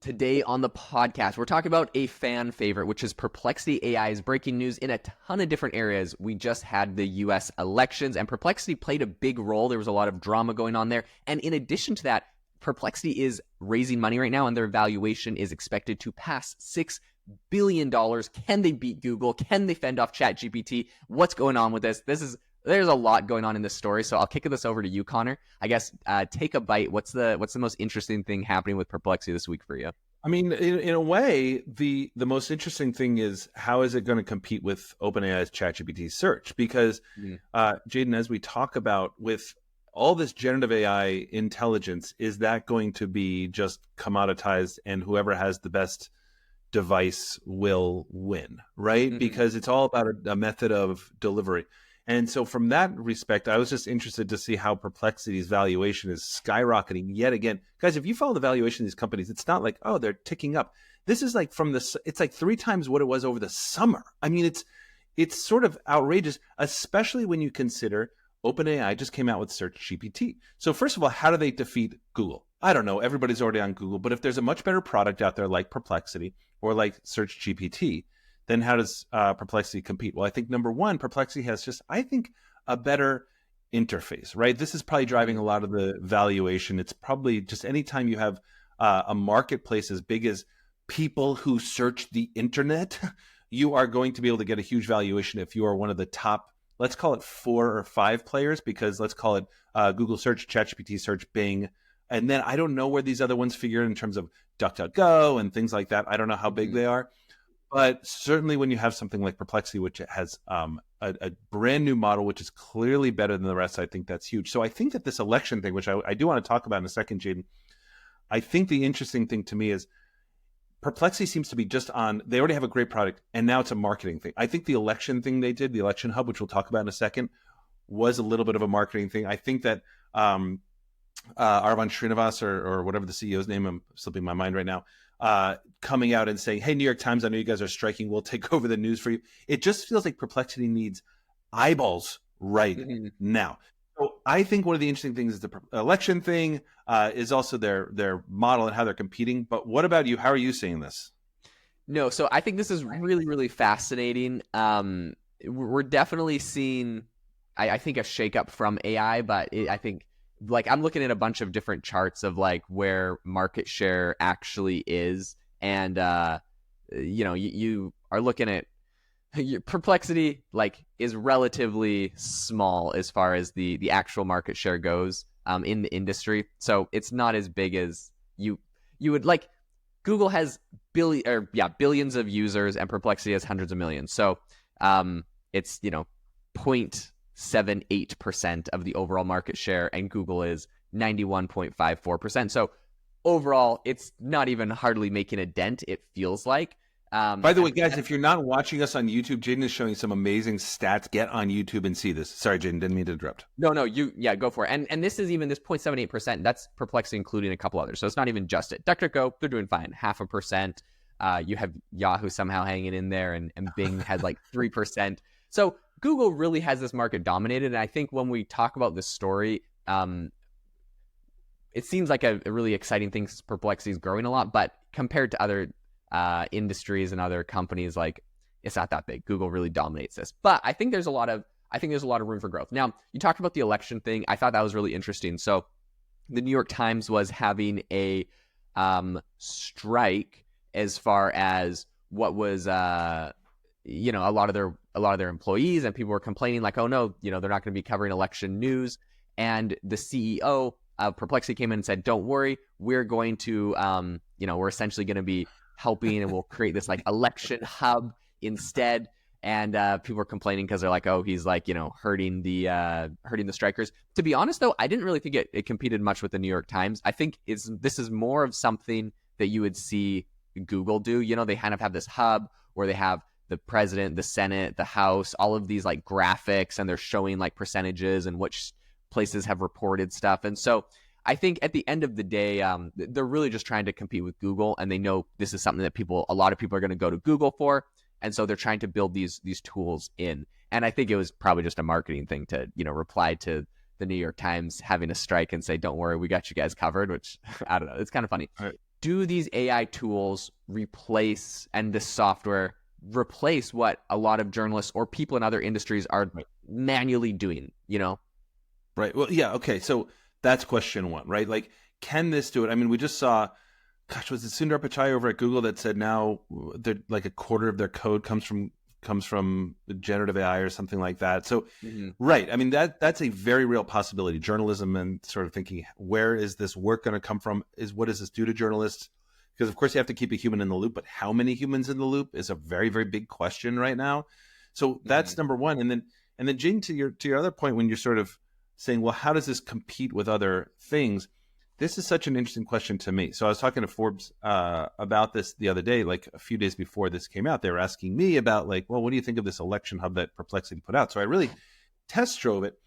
Today on the podcast, we're talking about a fan favorite, which is Perplexity AI's breaking news in a ton of different areas. We just had the US elections, and Perplexity played a big role. There was a lot of drama going on there. And in addition to that, Perplexity is raising money right now, and their valuation is expected to pass $6 billion. Can they beat Google? Can they fend off ChatGPT? What's going on with this? There's a lot going on in this story, so I'll kick this over to you, Connor. I guess take a bite. What's the most interesting thing happening with Perplexity this week for you? I mean, in a way, the most interesting thing is how is it going to compete with OpenAI's ChatGPT search? Because, Jaeden, as we talk about with all this generative AI intelligence, is that going to be just commoditized and whoever has the best device will win, right? Mm-hmm. Because it's all about a method of delivery. And so from that respect, I was just interested to see how Perplexity's valuation is skyrocketing yet again. Guys, if you follow the valuation of these companies, it's not like, oh, they're ticking up. This is like it's like 3 times what it was over the summer. I mean, it's sort of outrageous, especially when you consider OpenAI just came out with Search GPT. So first of all, how do they defeat Google? I don't know. Everybody's already on Google, but if there's a much better product out there like Perplexity or like Search GPT, then how does Perplexity compete? Well, I think number one, Perplexity has just, I think, a better interface, right? This is probably driving a lot of the valuation. It's probably just anytime you have a marketplace as big as people who search the internet, you are going to be able to get a huge valuation if you are one of the top, let's call it 4 or 5 players, because let's call it Google Search, ChatGPT Search, Bing. And then I don't know where these other ones figure in terms of DuckDuckGo and things like that. I don't know how big they are. But certainly when you have something like Perplexity, which has a brand new model, which is clearly better than the rest, I think that's huge. So I think that this election thing, which I do want to talk about in a second, Jaeden, I think the interesting thing to me is Perplexity seems to be just on, they already have a great product, and now it's a marketing thing. I think the election thing they did, the election hub, which we'll talk about in a second, was a little bit of a marketing thing. I think that Arvind Srinivas, or whatever the CEO's name, I'm slipping my mind right now, coming out and saying, hey, New York Times, I know you guys are striking. We'll take over the news for you. It just feels like Perplexity needs eyeballs right now. So I think one of the interesting things is the election thing, is also their model and how they're competing. But what about you? How are you seeing this? No, so I think this is really, really fascinating. We're definitely seeing, I think, a shakeup from AI, but I think, like, I'm looking at a bunch of different charts of like where market share actually is, and you are looking at your Perplexity, like, is relatively small as far as the actual market share goes in the industry. So it's not as big as you would like. Google has billions of users, and Perplexity has hundreds of millions. So it's 0.78% of the overall market share, and Google is 91.54%. So overall, it's not even hardly making a dent, it feels like. By the way, guys, if you're not watching us on YouTube, Jaeden is showing some amazing stats. Get on YouTube and see this. Sorry, Jaeden, didn't mean to interrupt. No, go for it. And this is even this 0.78%. That's Perplexity, including a couple others. So it's not even just it. DuckDuckGo, they're doing fine, 0.5%. You have Yahoo somehow hanging in there, and Bing has like 3%. So Google really has this market dominated. And I think when we talk about this story, it seems like a really exciting thing. Perplexity is growing a lot, but compared to other industries and other companies, like, it's not that big. Google really dominates this, but I think there's a lot of room for growth. Now, you talked about the election thing. I thought that was really interesting. So the New York Times was having a strike as far as what was a lot of their employees, and people were complaining like, oh no, they're not going to be covering election news. And the CEO of Perplexity came in and said, don't worry, we're going to we're essentially going to be helping, and we'll create this like election hub instead. And people were complaining because they're like, oh, he's like, hurting the strikers. To be honest, though, I didn't really think it competed much with the New York Times. I think this is more of something that you would see Google do. They kind of have this hub where they have the president, the Senate, the House, all of these like graphics, and they're showing like percentages and which places have reported stuff. And so I think at the end of the day, they're really just trying to compete with Google, and they know this is something that a lot of people are going to go to Google for. And so they're trying to build these tools in. And I think it was probably just a marketing thing to, reply to the New York Times having a strike and say, don't worry, we got you guys covered, which I don't know. It's kind of funny. Right. do these AI tools replace, and this software replace what a lot of journalists or people in other industries are manually doing, you know? Right. Well, yeah. Okay. So that's question one, right? Like, can this do it? I mean, we just saw, gosh, was it Sundar Pichai over at Google that said now they're like a quarter of their code comes from generative AI or something like that. So, right. I mean, that's a very real possibility. Journalism and sort of thinking, where is this work going to come from? What does this do to journalists? Because of course you have to keep a human in the loop, but how many humans in the loop is a very, very big question right now. So that's number one. And then Jaeden, to your other point, when you're sort of saying, well, how does this compete with other things? This is such an interesting question to me. So I was talking to Forbes about this the other day, like a few days before this came out. They were asking me about like, well, what do you think of this election hub that Perplexity put out? So I really test drove it.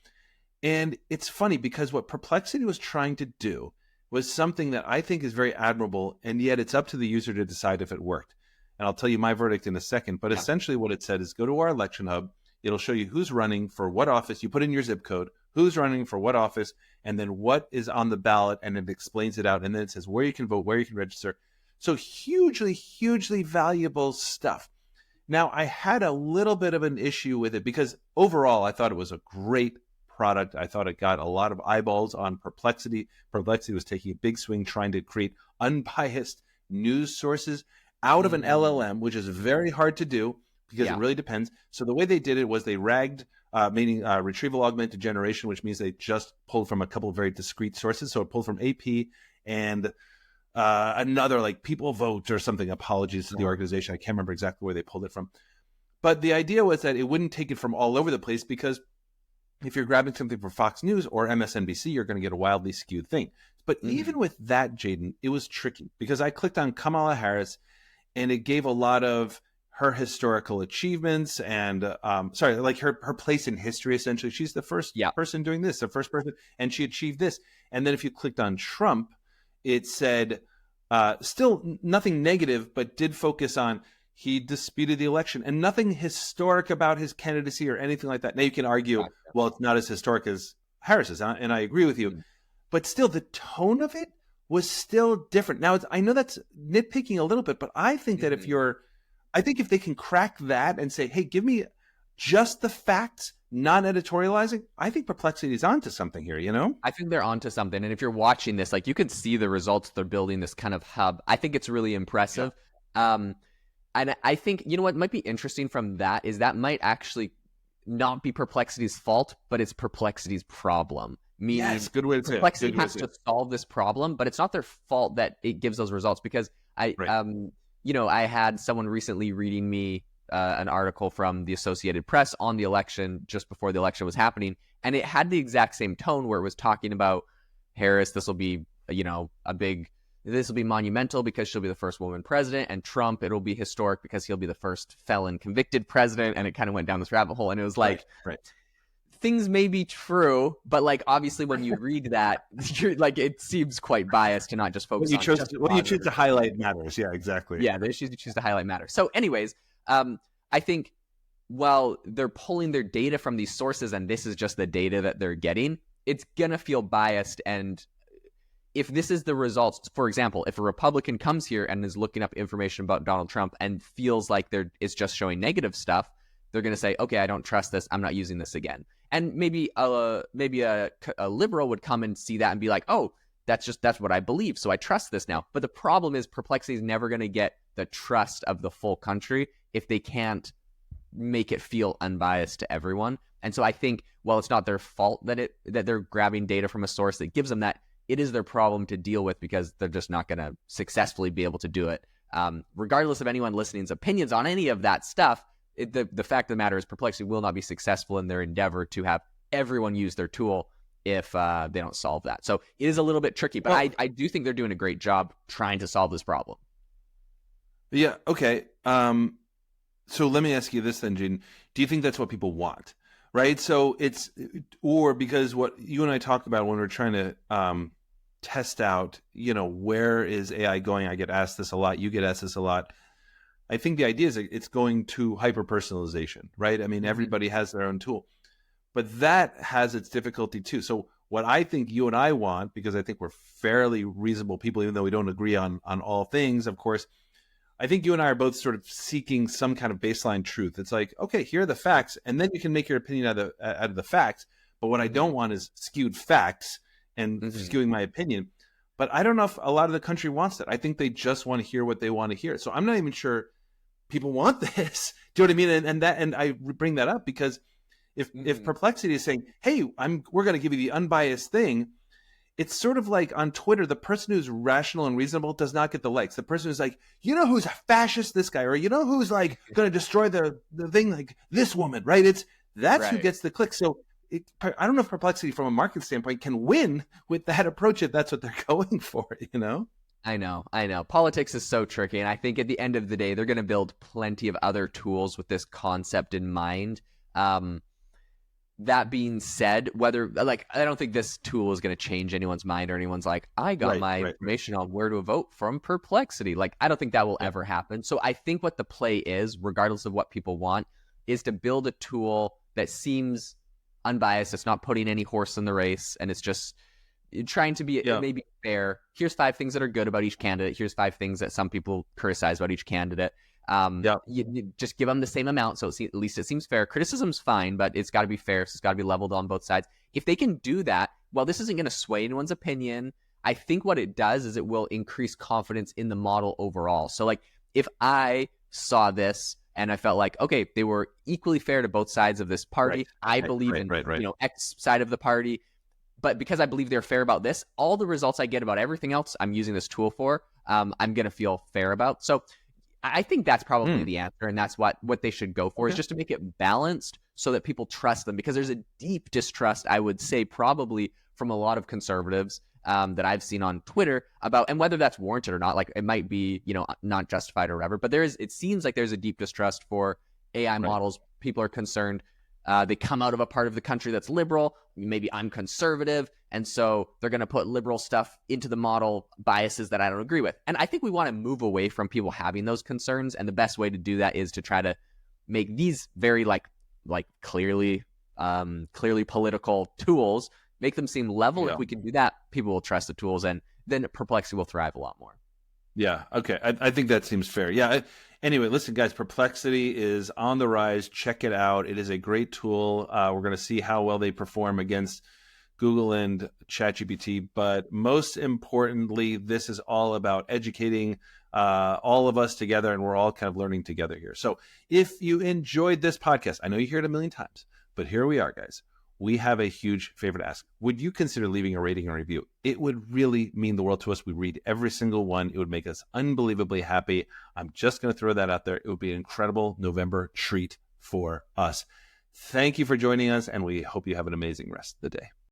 And it's funny because what Perplexity was trying to do was something that I think is very admirable, and yet it's up to the user to decide if it worked. And I'll tell you my verdict in a second. But essentially what it said is go to our election hub. It'll show you who's running for what office. You put in your zip code, who's running for what office, and then what is on the ballot, and it explains it out. And then it says where you can vote, where you can register. So hugely, hugely valuable stuff. Now, I had a little bit of an issue with it because overall, I thought it was a great product. I thought it got a lot of eyeballs on Perplexity. Perplexity was taking a big swing trying to create unbiased news sources out of an LLM, which is very hard to do because it really depends. So the way they did it was they ragged, meaning retrieval augmented generation, which means they just pulled from a couple of very discrete sources. So it pulled from AP and another like People Vote or something. Apologies to the organization. I can't remember exactly where they pulled it from. But the idea was that it wouldn't take it from all over the place because if you're grabbing something from Fox News or MSNBC, you're going to get a wildly skewed thing. But even with that, Jaeden, it was tricky because I clicked on Kamala Harris and it gave a lot of her historical achievements and like her place in history, essentially. She's the first person doing this, the first person, and she achieved this. And then if you clicked on Trump, it said still nothing negative, but did focus on he disputed the election and nothing historic about his candidacy or anything like that. Now you can argue, well, it's not as historic as Harris's, and I agree with you. But still, the tone of it was still different. Now, I know that's nitpicking a little bit, but I think that if they can crack that and say, hey, give me just the facts, non-editorializing, I think Perplexity is onto something here, you know? I think they're onto something. And if you're watching this, like you can see the results. They're building this kind of hub. I think it's really impressive. And I think, you know what might be interesting from that is that might actually not be Perplexity's fault, but it's Perplexity's problem. Meaning, good way to say it. Perplexity has to solve this problem, but it's not their fault that it gives those results. Because I had someone recently reading me an article from the Associated Press on the election just before the election was happening, and it had the exact same tone where it was talking about Harris. This will be, this will be monumental because she'll be the first woman president, and Trump, it'll be historic because he'll be the first felon convicted president. And it kind of went down this rabbit hole, and it was like, things may be true, but like obviously when you read that, you're like, it seems quite biased to not just focus on what you choose to highlight matters. Yeah, exactly. Yeah, the issues you choose to highlight matter. So anyways, I think while they're pulling their data from these sources and this is just the data that they're getting, it's gonna feel biased. And if this is the results, for example, if a Republican comes here and is looking up information about Donald Trump and feels like it's just showing negative stuff, they're going to say, okay, I don't trust this. I'm not using this again. And maybe a liberal would come and see that and be like, oh, that's what I believe, so I trust this now. But the problem is Perplexity is never going to get the trust of the full country if they can't make it feel unbiased to everyone. And so I think, while it's not their fault that they're grabbing data from a source that gives them that, it is their problem to deal with because they're just not going to successfully be able to do it. Regardless of anyone listening's opinions on any of that stuff, the fact of the matter is Perplexity will not be successful in their endeavor to have everyone use their tool if they don't solve that. So it is a little bit tricky, but I do think they're doing a great job trying to solve this problem. Yeah, okay. So let me ask you this then, Jaeden. Do you think that's what people want? Right? So because what you and I talked about when we're trying to test out, where is AI going? I get asked this a lot. You get asked this a lot. I think the idea is it's going to hyper-personalization, right? I mean, everybody has their own tool, but that has its difficulty too. So what I think you and I want, because I think we're fairly reasonable people, even though we don't agree on all things, of course. I think you and I are both sort of seeking some kind of baseline truth. It's like, okay, here are the facts, and then you can make your opinion out of the facts. But what I don't want is skewed facts and skewing my opinion. But I don't know if a lot of the country wants that. I think they just want to hear what they want to hear. So I'm not even sure people want this. Do you know what I mean? And I bring that up because if Perplexity is saying, hey, we're going to give you the unbiased thing, it's sort of like on Twitter, the person who's rational and reasonable does not get the likes. The person who's like, you know who's a fascist, this guy, or you know who's like going to destroy the thing, like this woman, right? That's who gets the click. So I don't know if Perplexity from a market standpoint can win with that approach if that's what they're going for, you know? I know. Politics is so tricky. And I think at the end of the day, they're going to build plenty of other tools with this concept in mind. That being said, I don't think this tool is going to change anyone's mind or anyone's like, I got my information on where to vote from Perplexity. Like, I don't think that will ever happen. So I think what the play is, regardless of what people want, is to build a tool that seems unbiased. It's not putting any horse in the race, and it's just trying to be maybe fair. Here's 5 things that are good about each candidate. Here's 5 things that some people criticize about each candidate. You just give them the same amount, so at least it seems fair. Criticism's fine, but it's got to be fair. So it's got to be leveled on both sides. If they can do that, well, this isn't going to sway anyone's opinion. I think what it does is it will increase confidence in the model overall. So, like, if I saw this and I felt like, okay, they were equally fair to both sides of this party. I believe in X side of the party, but because I believe they're fair about this, all the results I get about everything else I'm using this tool for, I'm going to feel fair about. So I think that's probably the answer, and that's what they should go for, is just to make it balanced so that people trust them, because there's a deep distrust, I would say, probably from a lot of conservatives that I've seen on Twitter about, and whether that's warranted or not, like it might be, not justified or whatever, but it seems like there's a deep distrust for AI models. People are concerned. They come out of a part of the country that's liberal. Maybe I'm conservative. And so they're going to put liberal stuff into the model, biases that I don't agree with. And I think we want to move away from people having those concerns. And the best way to do that is to try to make these very like clearly political tools, make them seem level. If we can do that, people will trust the tools, and then Perplexity will thrive a lot more. Yeah. Okay. I think that seems fair. Yeah. Anyway, listen, guys, Perplexity is on the rise. Check it out. It is a great tool. We're going to see how well they perform against Google and ChatGPT. But most importantly, this is all about educating all of us together, and we're all kind of learning together here. So if you enjoyed this podcast, I know you hear it a million times, but here we are, guys. We have a huge favor to ask. Would you consider leaving a rating and review? It would really mean the world to us. We read every single one. It would make us unbelievably happy. I'm just going to throw that out there. It would be an incredible November treat for us. Thank you for joining us, and we hope you have an amazing rest of the day.